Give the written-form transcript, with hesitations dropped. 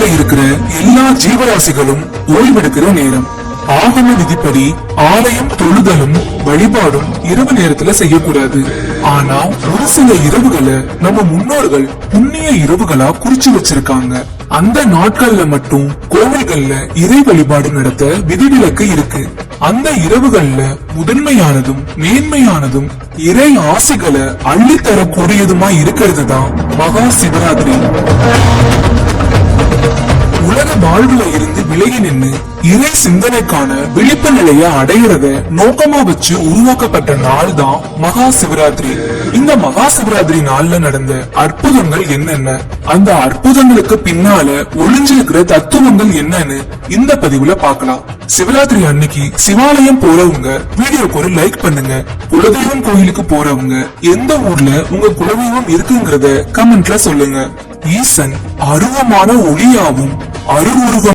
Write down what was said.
உலகத்துல இருக்கிற எல்லா ஜீவராசிகளும் ஓய்வெடுக்கிற நேரம். ஆகம விதிப்படி ஆலயம் தொழுதலும் வழிபாடும் இரவு நேரத்துல செய்யக்கூடாது. ஆனா ஒரு சில இரவுகளை நம்ம முன்னோர்கள் புண்ணிய இரவுகளா குறிச்சு வச்சிருக்காங்க. அந்த நாட்கள்ல மட்டும் கோவில்கள்ல இறை வழிபாடு நடத்த விதிவிலக்கு இருக்கு. அந்த இரவுகள்ல முதன்மையானதும் மேன்மையானதும் இறை ஆசைகளை அள்ளித்தரக்கூடியதுமா இருக்கிறது தான் மகா சிவராத்திரி. உலக வாழ்வுல இருந்து விலகி நின்று இறை சிந்தனைக்கான விழிப்பு நிலையை அடையிறத நோக்கமா வச்சு உருவாக்கப்பட்ட நாள் தான் மகா சிவராத்திரி. இந்த மகா சிவராத்திரி நாள்ல நடந்த அற்புதங்கள் என்னென்ன, அந்த அற்புதங்களுக்கு பின்னால ஒளிஞ்சிருக்கிற தத்துவங்கள் என்னன்னு இந்த பதிவுல பார்க்கலாம். சிவராத்திரி அன்னைக்கு சிவாலயம் போறவங்க வீடியோக்கு ஒரு லைக் பண்ணுங்க. குலதெய்வம் கோயிலுக்கு போறவங்க எந்த ஊர்ல உங்க குலதெய்வம் இருக்குங்கிறத கமெண்ட்ல சொல்லுங்க. ஈசன் அருவமான ஒளியாவும் அருவுருவ